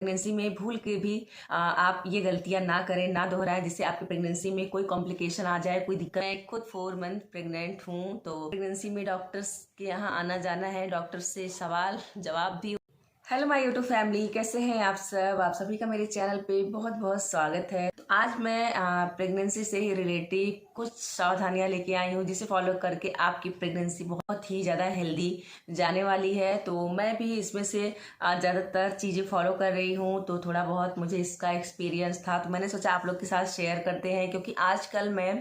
Pregnancy में भूल के भी आप ये गलतियां ना करें, ना दोहराएं, जिससे आपकी प्रेगनेंसी में कोई कॉम्प्लिकेशन आ जाए, कोई दिक्कत। मैं खुद 4 मंथ प्रेग्नेंट हूँ, तो प्रेगनेंसी में डॉक्टर्स के यहाँ आना जाना है, डॉक्टर से सवाल जवाब भी। हेलो माय यूट्यूब फैमिली, कैसे हैं आप सब? आप सभी का मेरे चैनल पे बहुत बहुत स्वागत है। तो आज मैं प्रेगनेंसी से ही रिलेटेड कुछ सावधानियां लेके आई हूँ, जिसे फॉलो करके आपकी प्रेगनेंसी बहुत ही ज़्यादा हेल्दी जाने वाली है। तो मैं भी इसमें से ज़्यादातर चीज़ें फॉलो कर रही हूँ, तो थोड़ा बहुत मुझे इसका एक्सपीरियंस था, तो मैंने सोचा आप लोग के साथ शेयर करते हैं। क्योंकि आजकल मैं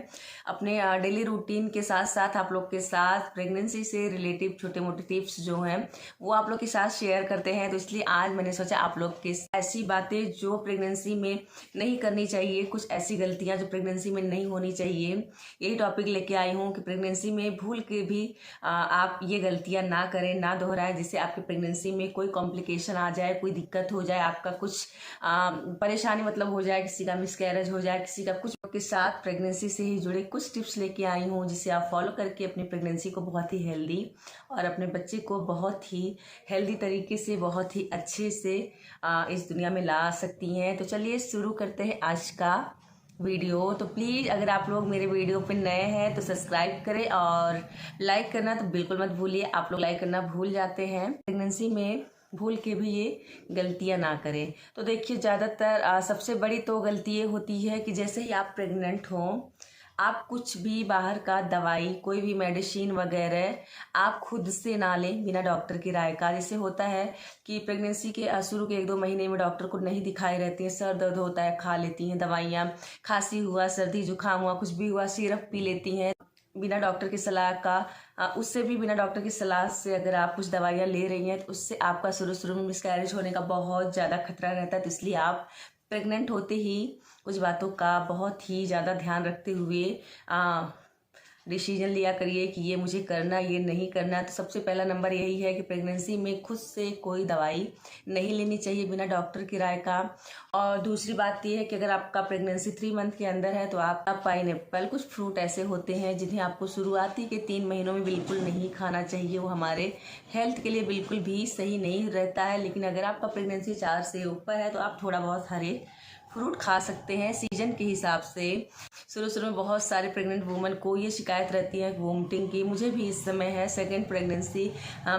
अपने डेली रूटीन के साथ साथ आप लोग के साथ प्रेगनेंसी से रिलेटिव छोटे मोटे टिप्स जो हैं वो आप लोग के साथ शेयर करते हैं। तो इसलिए आज मैंने सोचा आप लोग के ऐसी बातें जो प्रेगनेंसी में नहीं करनी चाहिए, कुछ ऐसी गलतियां जो प्रेगनेंसी में नहीं होनी चाहिए, यही टॉपिक लेके आई हूँ कि प्रेगनेंसी में भूल के भी आप ये गलतियां ना करें, ना दोहराएं, जिससे आपकी प्रेगनेंसी में कोई कॉम्प्लिकेशन आ जाए, कोई दिक्कत हो जाए, आपका कुछ परेशानी मतलब हो जाए, किसी का मिसकैरेज हो जाए, किसी का कुछ। के साथ प्रेगनेंसी से ही जुड़े कुछ टिप्स लेके आई हूँ, जिसे आप फॉलो करके अपनी प्रेगनेंसी को बहुत ही हेल्दी और अपने बच्चे को बहुत ही हेल्दी तरीके से, बहुत ही अच्छे से इस दुनिया में ला सकती हैं। तो चलिए शुरू करते हैं आज का वीडियो। तो प्लीज़ अगर आप लोग मेरे वीडियो पे नए हैं तो सब्सक्राइब करें और लाइक करना तो बिल्कुल मत भूलिए। आप लोग लाइक करना भूल जाते हैं। प्रेगनेंसी में भूल के भी ये गलतियां ना करें। तो देखिए, ज़्यादातर सबसे बड़ी तो गलती ये होती है कि जैसे ही आप प्रेग्नेंट हों, आप कुछ भी बाहर का दवाई, कोई भी मेडिसिन वगैरह आप खुद से ना लें बिना डॉक्टर की राय का। जैसे होता है कि प्रेगनेंसी के शुरू के 1-2 महीने में डॉक्टर को नहीं दिखाई रहती है, सर दर्द होता है, खा लेती हैं दवाइयाँ, खांसी हुआ, सर्दी जुकाम हुआ, कुछ भी हुआ, सिरप पी लेती हैं बिना डॉक्टर की सलाह का। उससे भी बिना डॉक्टर की सलाह से अगर आप कुछ दवाइयाँ ले रही हैं तो उससे आपका शुरू में मिसकैरेज होने का बहुत ज़्यादा खतरा रहता है। तो इसलिए आप प्रेग्नेंट होते ही कुछ बातों का बहुत ही ज़्यादा ध्यान रखते हुए डिसीजन लिया करिए कि ये मुझे करना, ये नहीं करना। तो सबसे पहला नंबर यही है कि प्रेगनेंसी में खुद से कोई दवाई नहीं लेनी चाहिए बिना डॉक्टर की राय का। और दूसरी बात ये है कि अगर आपका प्रेगनेंसी 3 मंथ के अंदर है तो आप पाइनएप्पल, कुछ फ्रूट ऐसे होते हैं जिन्हें आपको शुरुआती के 3 महीनों में बिल्कुल नहीं खाना चाहिए। वो हमारे हेल्थ के लिए बिल्कुल भी सही नहीं रहता है। लेकिन अगर आपका प्रेगनेंसी 4 से ऊपर है तो आप थोड़ा बहुत हरे फ्रूट खा सकते हैं सीजन के हिसाब से। शुरू में बहुत सारे प्रेग्नेंट वुमन को ये शिकायत रहती है वोमिटिंग की। मुझे भी इस समय है, सेकंड प्रेगनेंसी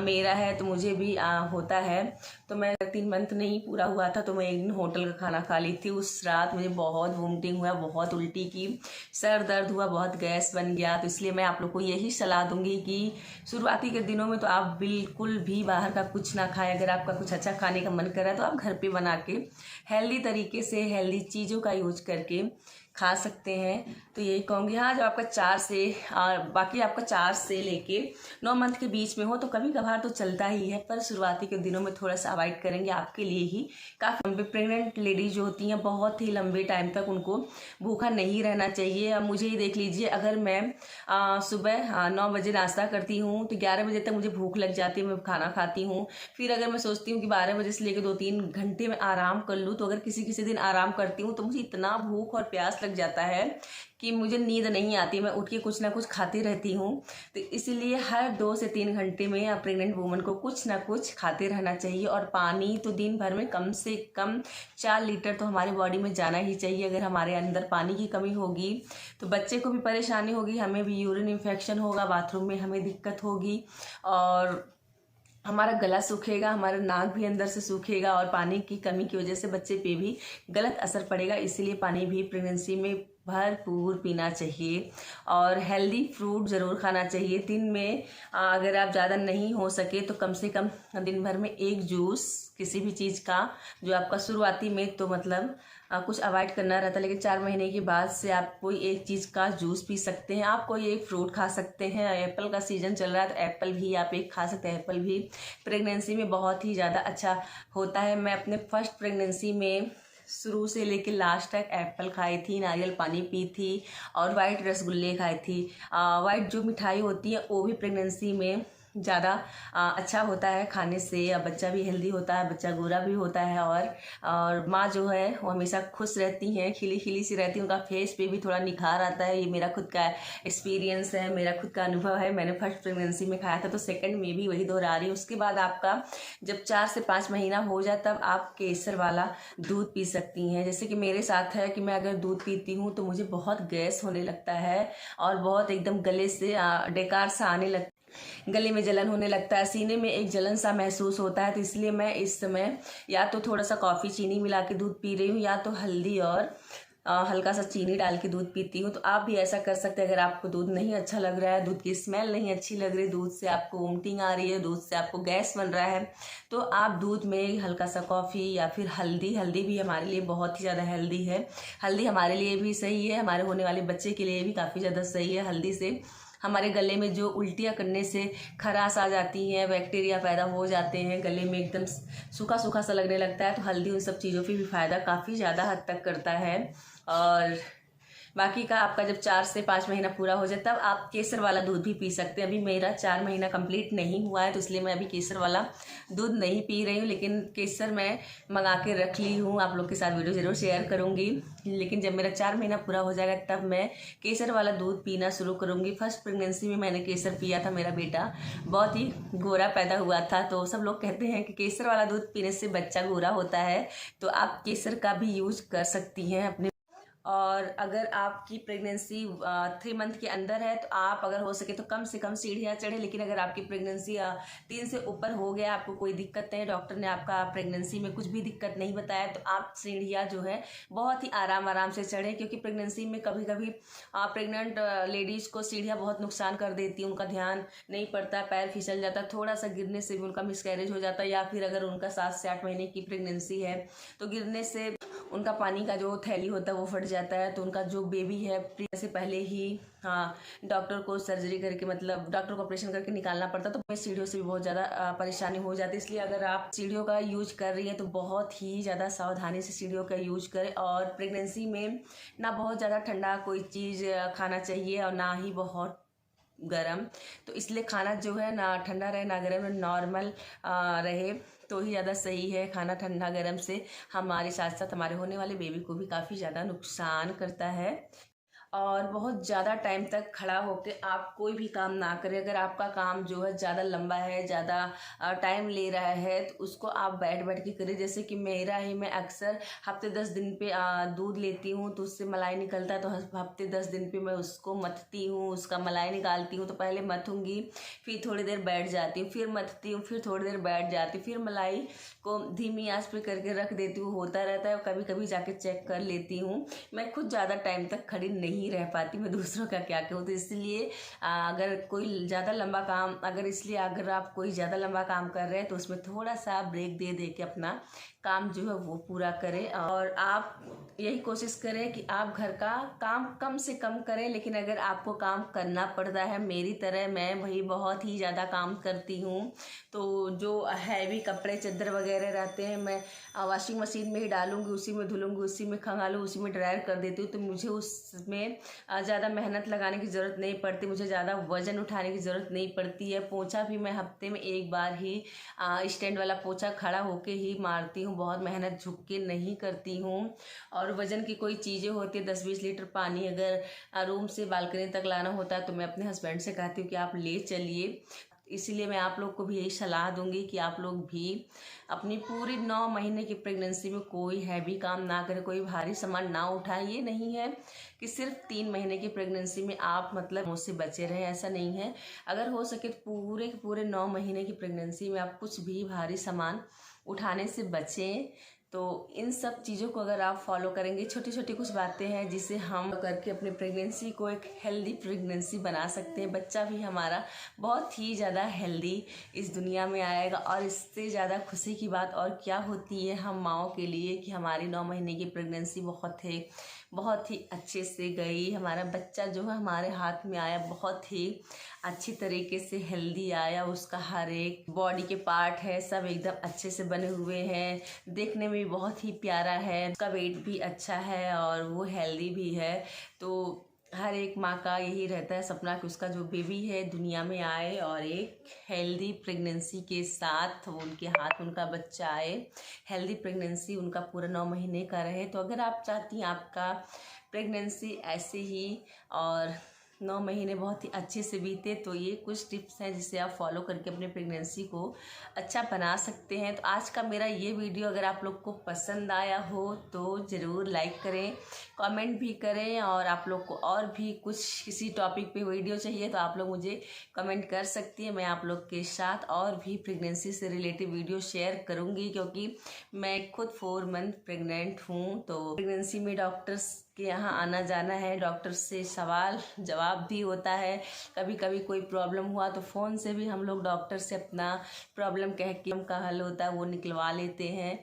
मेरा है, तो मुझे भी होता है। तो मैं 3 मंथ नहीं पूरा हुआ था तो मैं एक दिन होटल का खाना खा ली थी। उस रात मुझे बहुत वोमिटिंग हुआ, बहुत उल्टी की, सर दर्द हुआ, बहुत गैस बन गया। तो इसलिए मैं आप लोग को यही सलाह दूंगी कि शुरुआती के दिनों में तो आप बिल्कुल भी बाहर का कुछ ना खाएं। अगर आपका कुछ अच्छा खाने का मन कर रहा है तो आप घर पे बना के हेल्दी तरीके से, हेल्दी चीज़ों का यूज करके खा सकते हैं। तो यही कहूँगी। हाँ, जब आपका 4 से बाकी आपका 4 से लेके 9 मंथ के बीच में हो तो कभी कभार तो चलता ही है, पर शुरुआती के दिनों में थोड़ा सा अवॉइड करेंगे आपके लिए ही काफ़ी। लंबे प्रेग्नेंट लेडीज जो होती हैं बहुत ही लंबे टाइम तक उनको भूखा नहीं रहना चाहिए। अब मुझे ही देख लीजिए, अगर मैं सुबह 9 बजे नाश्ता करती हूँ तो 11 बजे तक मुझे भूख लग जाती है, मैं खाना खाती हूँ। फिर अगर मैं सोचती हूँ कि 12 बजे से लेकर 2-3 घंटे में आराम कर लूँ, तो अगर किसी दिन आराम करती हूँ तो मुझे इतना भूख और प्यास लग जाता है कि मुझे नींद नहीं आती, मैं उठ के कुछ ना कुछ खाती रहती हूँ। तो इसीलिए हर 2 से 3 घंटे में या प्रेग्नेंट वुमन को कुछ ना कुछ खाते रहना चाहिए। और पानी तो दिन भर में कम से कम 4 लीटर तो हमारे बॉडी में जाना ही चाहिए। अगर हमारे अंदर पानी की कमी होगी तो बच्चे को भी परेशानी होगी, हमें भी यूरिन इन्फेक्शन होगा, बाथरूम में हमें दिक्कत होगी और हमारा गला सूखेगा, हमारा नाक भी अंदर से सूखेगा और पानी की कमी की वजह से बच्चे पे भी गलत असर पड़ेगा। इसीलिए पानी भी प्रेगनेंसी में भरपूर पीना चाहिए और हेल्दी फ्रूट ज़रूर खाना चाहिए। दिन में अगर आप ज़्यादा नहीं हो सके तो कम से कम दिन भर में 1 जूस किसी भी चीज़ का, जो आपका शुरुआती में तो मतलब कुछ अवॉइड करना रहता है, लेकिन 4 महीने के बाद से आप कोई एक चीज़ का जूस पी सकते हैं। आप कोई एक फ्रूट खा सकते हैं। एप्पल का सीजन चल रहा है तो एप्पल भी आप एक खा सकते हैं। एप्पल भी प्रेगनेंसी में बहुत ही ज़्यादा अच्छा होता है। मैं अपने फर्स्ट प्रेगनेंसी में शुरू से लेकर लास्ट तक एप्पल खाई थी, नारियल पानी पी थी और वाइट रसगुल्ले खाई थी। वाइट जो मिठाई होती है वो भी प्रेगनेंसी में ज़्यादा अच्छा होता है खाने से, या बच्चा भी हेल्दी होता है, बच्चा गोरा भी होता है। और माँ जो है वो हमेशा खुश रहती हैं, खिली खिली सी रहती हैं, उनका फेस पे भी थोड़ा निखार आता है। ये मेरा खुद का एक्सपीरियंस है, मेरा खुद का अनुभव है। मैंने फर्स्ट प्रेगनेंसी में खाया था, तो सेकंड में भी वही दोहरा रही हूँ। उसके बाद आपका जब 4 से 5 महीना हो जाए तब आप केसर वाला दूध पी सकती हैं। जैसे कि मेरे साथ है कि मैं अगर दूध पीती हूँ तो मुझे बहुत गैस होने लगता है और बहुत एकदम गले से डेकार सा आने लगता है, गले में जलन होने लगता है, सीने में एक जलन सा महसूस होता है। तो इसलिए मैं इस समय या तो थोड़ा सा कॉफ़ी चीनी मिला के दूध पी रही हूँ, या तो हल्दी और हल्का सा चीनी डाल के दूध पीती हूँ। तो आप भी ऐसा कर सकते हैं। अगर आपको दूध नहीं अच्छा लग रहा है, दूध की स्मेल नहीं अच्छी लग रही, दूध से आपको वोमिटिंग आ रही है, दूध से आपको गैस बन रहा है, तो आप दूध में हल्का सा कॉफ़ी या फिर हल्दी, हल्दी भी हमारे लिए बहुत ही ज़्यादा हेल्दी है। हल्दी हमारे लिए भी सही है, हमारे होने वाले बच्चे के लिए भी काफ़ी ज़्यादा सही है। हल्दी से हमारे गले में जो उल्टियाँ करने से खराश आ जाती हैं, बैक्टीरिया पैदा हो जाते हैं, गले में एकदम सूखा सूखा सा लगने लगता है, तो हल्दी उन सब चीज़ों पे भी फ़ायदा काफ़ी ज़्यादा हद तक करता है। और बाकी का आपका जब 4 से 5 महीना पूरा हो जाए तब आप केसर वाला दूध भी पी सकते हैं। अभी मेरा 4 महीना कंप्लीट नहीं हुआ है, तो इसलिए मैं अभी केसर वाला दूध नहीं पी रही हूँ, लेकिन केसर मैं मंगा के रख ली हूँ। आप लोग के साथ वीडियो ज़रूर शेयर करूँगी। लेकिन जब मेरा 4 महीना पूरा हो जाएगा तब मैं केसर वाला दूध पीना शुरू करूँगी। फर्स्ट प्रेगनेंसी में मैंने केसर पिया था, मेरा बेटा बहुत ही गोरा पैदा हुआ था, तो सब लोग कहते हैं कि केसर वाला दूध पीने से बच्चा गोरा होता है, तो आप केसर का भी यूज कर सकती हैं अपने। और अगर आपकी प्रेगनेंसी 3 मंथ के अंदर है तो आप अगर हो सके तो कम से कम सीढ़ियाँ चढ़े। लेकिन अगर आपकी प्रेगनेंसी 3 से ऊपर हो गया, आपको कोई दिक्कत नहीं, डॉक्टर ने आपका प्रेगनेंसी में कुछ भी दिक्कत नहीं बताया, तो आप सीढ़ियाँ जो है बहुत ही आराम आराम से चढ़ें। क्योंकि प्रेगनेंसी में कभी कभी प्रेग्नेंट लेडीज़ को सीढ़ियाँ बहुत नुकसान कर देती हैं, उनका ध्यान नहीं पड़ता, पैर फिसल जाता, थोड़ा सा गिरने से भी उनका मिसकैरेज हो जाता है। या फिर अगर उनका 7 से 8 महीने की प्रेगनेंसी है तो गिरने से उनका पानी का जो थैली होता है वो फट जाता है, तो उनका जो बेबी है से पहले ही डॉक्टर को सर्जरी करके, मतलब डॉक्टर को ऑपरेशन करके निकालना पड़ता, तो सीढ़ियों से भी बहुत ज़्यादा परेशानी हो जाती है। इसलिए अगर आप सीढ़ियों का यूज कर रही हैं तो बहुत ही ज़्यादा सावधानी से सीढ़ियों का यूज करें। और प्रेगनेंसी में ना बहुत ज़्यादा ठंडा कोई चीज़ खाना चाहिए और ना ही बहुत गरम, तो इसलिए खाना जो है ना ठंडा रहे ना गरम, नॉर्मल रहे तो ही ज़्यादा सही है। खाना ठंडा गरम से हमारे साथ साथ हमारे होने वाले बेबी को भी काफ़ी ज़्यादा नुकसान करता है। और बहुत ज़्यादा टाइम तक खड़ा होकर आप कोई भी काम ना करें। अगर आपका काम जो है ज़्यादा लंबा है, ज़्यादा टाइम ले रहा है, तो उसको आप बैठ बैठ के करें। जैसे कि मेरा ही, मैं अक्सर हफ्ते 10 दिन पे दूध लेती हूँ, तो उससे मलाई निकलता है, तो हफ्ते 10 दिन पे मैं उसको मथती हूँ, उसका मलाई निकालती हूँ। तो पहले मथूँगी, फिर थोड़ी देर बैठ जाती हूँ, फिर मथती हूँ, फिर थोड़ी देर बैठ जाती हूँ, फिर मलाई को धीमी आंच पे करके रख देती हूँ, होता रहता है। कभी कभी जाके चेक कर लेती हूँ। मैं खुद ज़्यादा टाइम तक खड़ी नहीं रह पाती, मैं दूसरों का क्या कहूँ। तो इसलिए अगर कोई ज़्यादा लंबा काम, अगर आप कोई ज़्यादा लंबा काम कर रहे हैं तो उसमें थोड़ा सा ब्रेक दे दे के अपना काम जो है वो पूरा करें। और आप यही कोशिश करें कि आप घर का काम कम से कम करें। लेकिन अगर आपको काम करना पड़ता है मेरी तरह, मैं वही बहुत ही ज़्यादा काम करती हूँ, तो जो हैवी कपड़े चादर वगैरह रहते हैं मैं वॉशिंग मशीन में ही डालूंगी, उसी में धुलूंगी, उसी में खंगालूँ, उसी में ड्रायर कर देती हूँ। तो मुझे उसमें ज़्यादा मेहनत लगाने की ज़रूरत नहीं पड़ती, मुझे ज़्यादा वजन उठाने की ज़रूरत नहीं पड़ती है। पोंछा भी मैं हफ्ते में एक बार ही स्टैंड वाला पोंछा खड़ा होके ही मारती हूँ, बहुत मेहनत झुक के नहीं करती हूँ। और वजन की कोई चीज़ें होती है, 10-20 लीटर पानी अगर रूम से बालकनी तक लाना होता है तो मैं अपने हस्बैंड से कहती हूँ कि आप ले चलिए। इसीलिए मैं आप लोग को भी यही सलाह दूंगी कि आप लोग भी अपनी पूरी 9 महीने की प्रेगनेंसी में कोई हैवी काम ना करें, कोई भारी सामान ना उठाएं। ये नहीं है कि सिर्फ 3 महीने की प्रेगनेंसी में आप मतलब मुझसे बचे रहें, ऐसा नहीं है। अगर हो सके तो पूरे के पूरे 9 महीने की प्रेगनेंसी में आप कुछ भी भारी सामान उठाने से बचें। तो इन सब चीज़ों को अगर आप फॉलो करेंगे, छोटी छोटी कुछ बातें हैं जिसे हम करके अपने प्रेगनेंसी को एक हेल्दी प्रेगनेंसी बना सकते हैं। बच्चा भी हमारा बहुत ही ज़्यादा हेल्दी इस दुनिया में आएगा। और इससे ज़्यादा खुशी की बात और क्या होती है हम माँओं के लिए कि हमारी 9 महीने की प्रेगनेंसी बहुत ही अच्छे से गई। हमारा बच्चा जो है हमारे हाथ में आया, बहुत ही अच्छी तरीके से हेल्दी आया। उसका हर एक बॉडी के पार्ट है सब एकदम अच्छे से बने हुए हैं, देखने में भी बहुत ही प्यारा है, उसका वेट भी अच्छा है और वो हेल्दी भी है। तो हर एक माँ का यही रहता है सपना कि उसका जो बेबी है दुनिया में आए और एक हेल्दी प्रेगनेंसी के साथ उनके हाथ उनका बच्चा आए। हेल्दी प्रेगनेंसी उनका पूरा 9 महीने का रहे। तो अगर आप चाहती हैं आपका प्रेगनेंसी ऐसे ही और 9 महीने बहुत ही अच्छे से बीते, तो ये कुछ टिप्स हैं जिसे आप फॉलो करके अपने प्रेगनेंसी को अच्छा बना सकते हैं। तो आज का मेरा ये वीडियो अगर आप लोग को पसंद आया हो तो ज़रूर लाइक करें, कमेंट भी करें, और आप लोग को और भी कुछ किसी टॉपिक पे वीडियो चाहिए तो आप लोग मुझे कमेंट कर सकती हैं। मैं आप लोग के साथ और भी प्रेगनेंसी से रिलेटेड वीडियो शेयर करूँगी, क्योंकि मैं खुद 4 मंथ प्रेग्नेंट हूँ। तो प्रेगनेंसी में डॉक्टर्स के यहाँ आना जाना है, डॉक्टर से सवाल जवाब भी होता है। कभी कभी कोई प्रॉब्लम हुआ तो फ़ोन से भी हम लोग डॉक्टर से अपना प्रॉब्लम कह के उनका हल होता है वो निकलवा लेते हैं।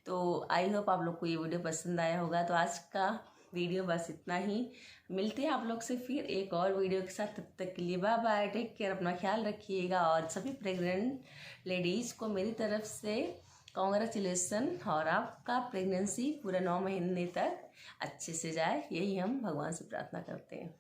तो आई होप आप लोग को ये वीडियो पसंद आया होगा। तो आज का वीडियो बस इतना ही। मिलते हैं आप लोग से फिर एक और वीडियो के साथ। तब तक के लिए बाय बाय, टेक केयर, अपना ख्याल रखिएगा। और सभी प्रेग्नेंट लेडीज़ को मेरी तरफ से कॉन्ग्रेचुलेसन, और आपका प्रेगनेंसी पूरा 9 महीने तक अच्छे से जाए, यही हम भगवान से प्रार्थना करते हैं।